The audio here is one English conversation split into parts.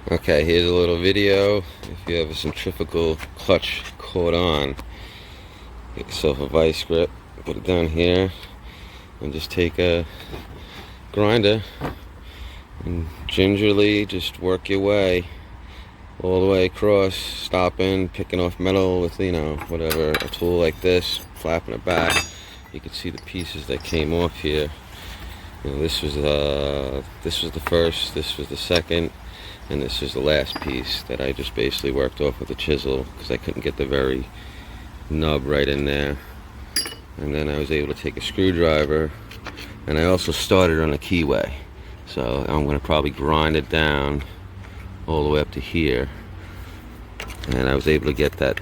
Okay, here's a little video. If you have a centrifugal clutch caught on, get yourself a vice grip, put it down here, and just take a grinder and gingerly just work your way all the way across, stopping, picking off metal with, whatever, a tool like this, flapping it back. You can see the pieces that came off here. This was the first, this was the second, and this is the last piece that I just basically worked off with a chisel because I couldn't get the very nub right in there. And then I was able to take a screwdriver, and I also started on a keyway, so I'm going to probably grind it down all the way up to here. And I was able to get that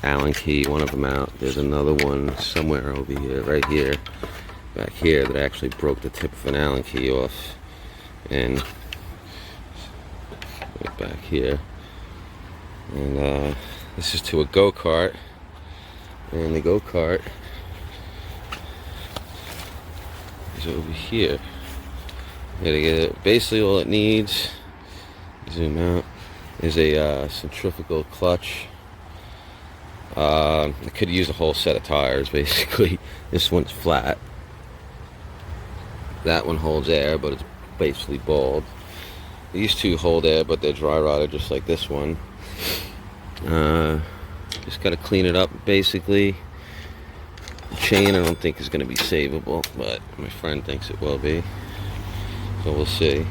Allen key, one of them out. There's another one somewhere over here, right here, back here, that I actually broke the tip of an Allen key off. And right back here. And this is to a go-kart. And the go-kart is over here. Gotta get it. Basically all it needs, zoom out, is a centrifugal clutch. I could use a whole set of tires basically. This one's flat. That one holds air, but it's basically bald. These two hold air, but they're dry rotted just like this one. Just gotta clean it up basically. The chain I don't think is gonna be savable, but my friend thinks it will be. So we'll see.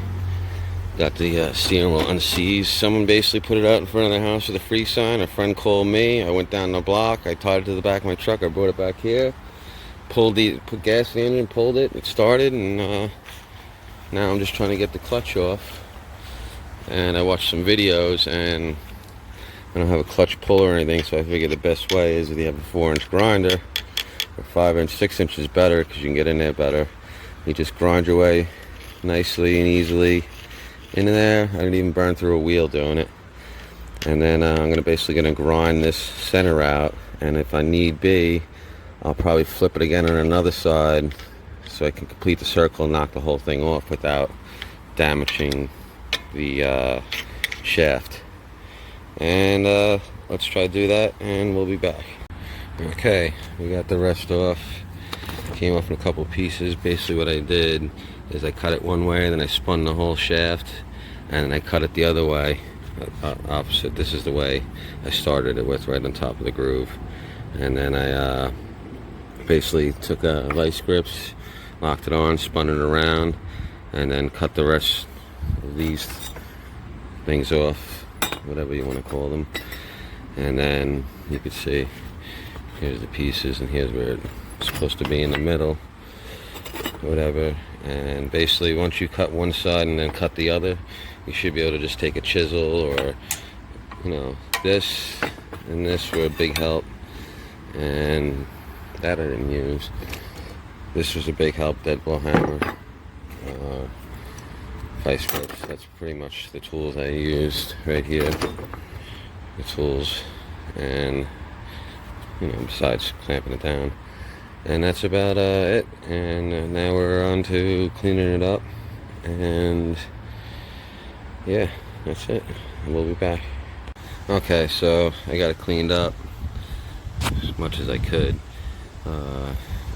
Got the steering wheel unseized. Someone basically put it out in front of their house with a free sign. A friend called me. I went down the block. I tied it to the back of my truck. I brought it back here. Put gas in the engine, pulled it. It started, and now I'm just trying to get the clutch off. And I watched some videos, and I don't have a clutch puller or anything, so I figured the best way is if you have a 4-inch grinder, or 5-inch, 6-inch is better because you can get in there better. You just grind your way nicely and easily into there. I didn't even burn through a wheel doing it. And then I'm basically gonna grind this center out, and if I need be, I'll probably flip it again on another side so I can complete the circle and knock the whole thing off without damaging the shaft. And let's try to do that, and we'll be back. Okay, we got the rest off. Came off in a couple pieces. Basically what I did is I cut it one way, then I spun the whole shaft, and then I cut it the other way, opposite. This is the way I started it with, right on top of the groove. And then I basically took vice grips, locked it on, spun it around, and then cut the rest of these things off, whatever you want to call them. And then you can see, here's the pieces, and here's where it's supposed to be in the middle, whatever. And basically once you cut one side and then cut the other, you should be able to just take a chisel, or this and this were a big help, and that I didn't use. This was a big help, dead blow hammer, vice grips. That's pretty much the tools I used right here, the tools, and besides clamping it down. And that's about it. And now we're on to cleaning it up. And yeah, that's it. We'll be back. Okay, so I got it cleaned up as much as I could.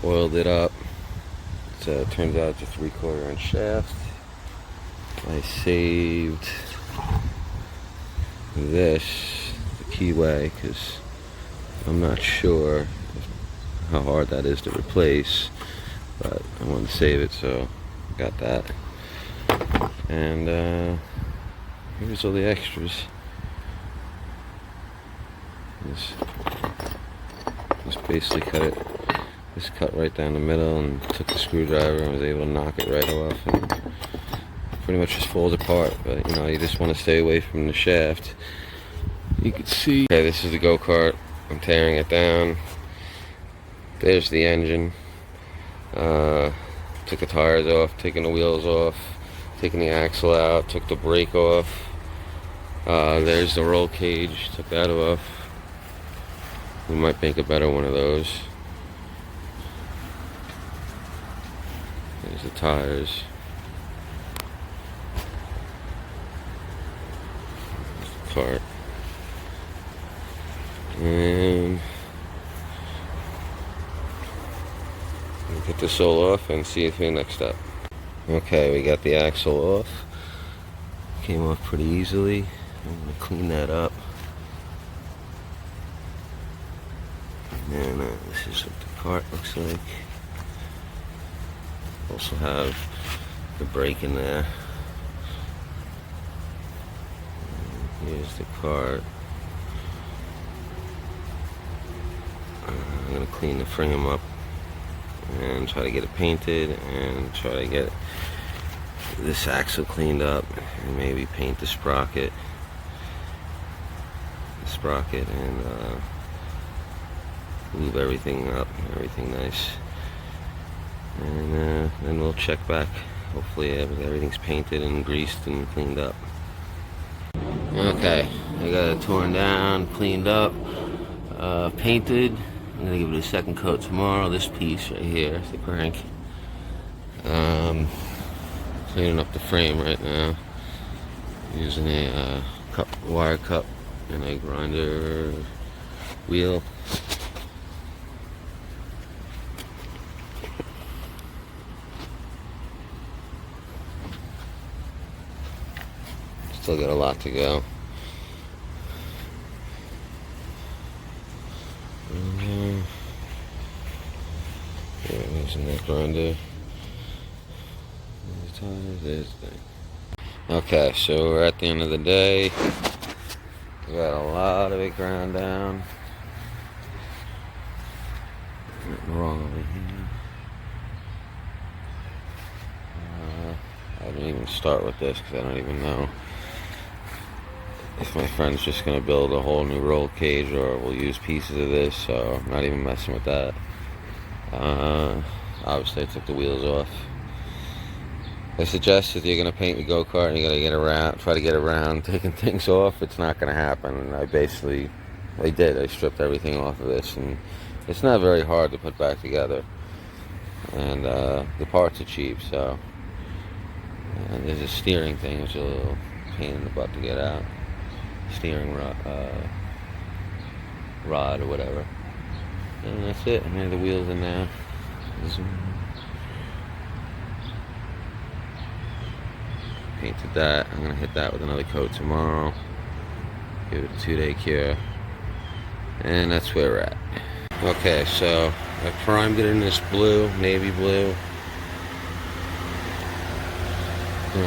Oiled it up. It turns out it's a 3/4 inch shaft. I saved this, the keyway, because I'm not sure how hard that is to replace, but I wanted to save it, so got that. And here's all the extras. Just basically cut it, just cut right down the middle, and took the screwdriver and was able to knock it right off, and pretty much just falls apart. But you just want to stay away from the shaft. You can see, okay, this is the go-kart. I'm tearing it down. There's the engine. Took the tires off, taking the wheels off, taking the axle out, took the brake off. There's the roll cage, took that off. We might make a better one of those. There's the tires. kart. And we'll get this all off and see you for the next step. Okay, we got the axle off. Came off pretty easily. I'm going to clean that up. And this is what the kart looks like. Also have the brake in there. And here's the kart. I'm going to clean the frame up and try to get it painted and try to get this axle cleaned up and maybe paint the sprocket and lube everything up, everything nice, and then we'll check back. Hopefully everything's painted and greased and cleaned up. Okay, I got it torn down, cleaned up, painted. I'm gonna give it a second coat tomorrow. This piece right here is the crank. Cleaning up the frame right now using a wire cup and a grinder wheel. Still got a lot to go. Using that grinder. Okay, so we're at the end of the day. We got a lot of it ground down. Nothing wrong over here. I didn't even start with this because I don't even know if my friend's just going to build a whole new roll cage or we'll use pieces of this, so I'm not even messing with that. Obviously I took the wheels off. I suggest if you're going to paint the go-kart and you're going to try to get around taking things off, it's not going to happen. I did. I stripped everything off of this, and it's not very hard to put back together. And the parts are cheap, so there's a steering thing, which is a little pain in the butt to get out. Steering rod or whatever. And that's it. I mean, the wheels in there. Painted that. I'm gonna hit that with another coat tomorrow. Give it a 2-day cure. And that's where we're at. Okay, so I primed it in this blue, navy blue.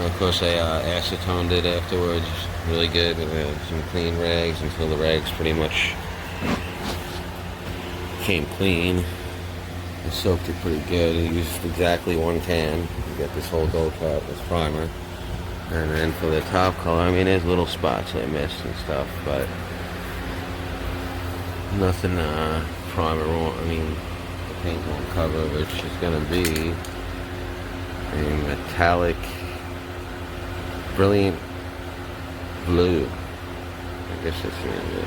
Of course, I acetoned it afterwards. Really good with some clean rags until the rags pretty much came clean. I soaked it pretty good. I used exactly 1 can to get this whole go-kart with primer. And then for the top color, I mean, there's little spots I missed and stuff, but nothing primer won't, I mean, the paint won't cover, which is going to be a metallic, brilliant blue. I guess that's the name of it.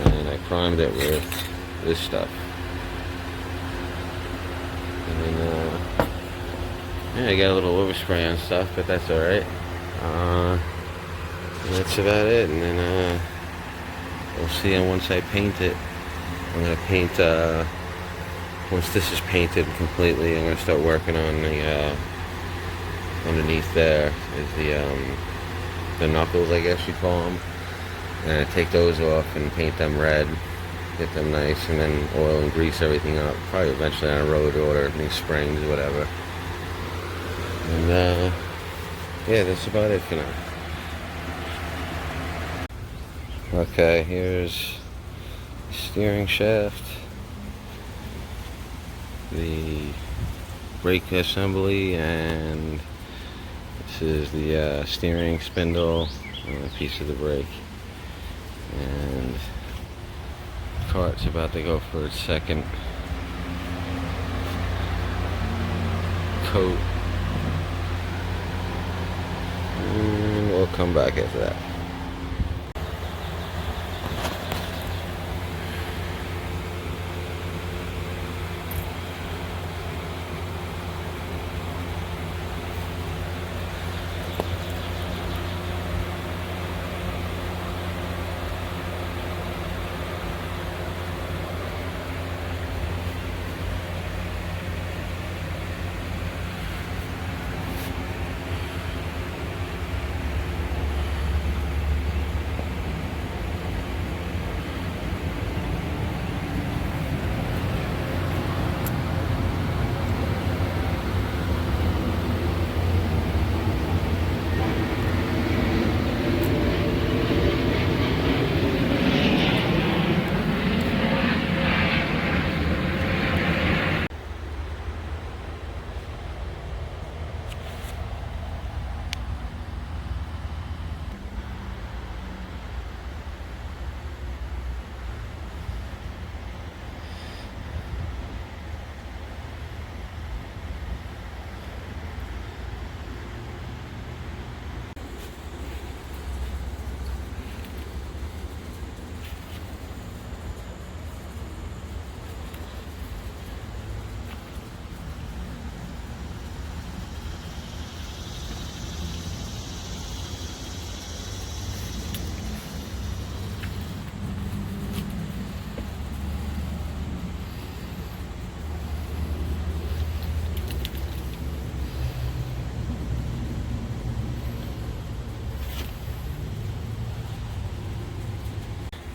And I primed it with this stuff. And then, yeah, I got a little overspray on stuff, but that's alright. That's about it. And then we'll see once I paint it. I'm going to paint, once this is painted completely, I'm going to start working on the, underneath there is the knuckles, I guess you call them. And I take those off and paint them red. Get them nice, and then oil and grease everything up. Probably eventually on a road order, these springs, whatever. And yeah, that's about it for now. Okay, here's the steering shaft, the brake assembly, and this is the steering spindle and a piece of the brake. And the kart's about to go for its second coat. And we'll come back after that.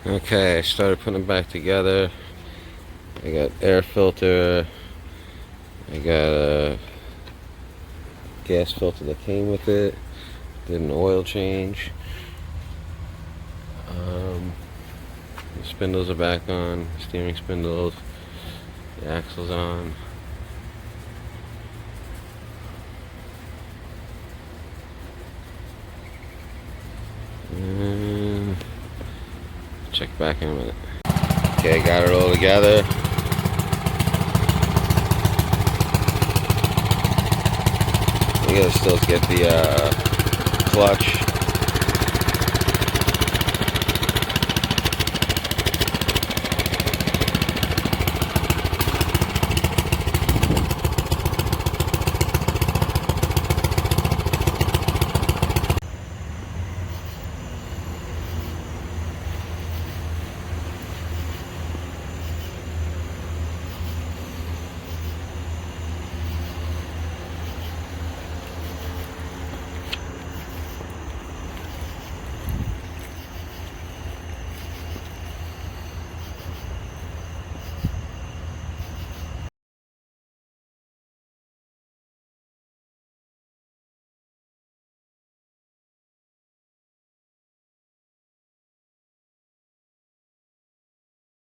Okay, I started putting them back together. I got air filter. I got a gas filter that came with it. Did an oil change. The spindles are back on. Steering spindles. The axle's on. And check back in a minute. Okay, got it all together. We gotta still get the clutch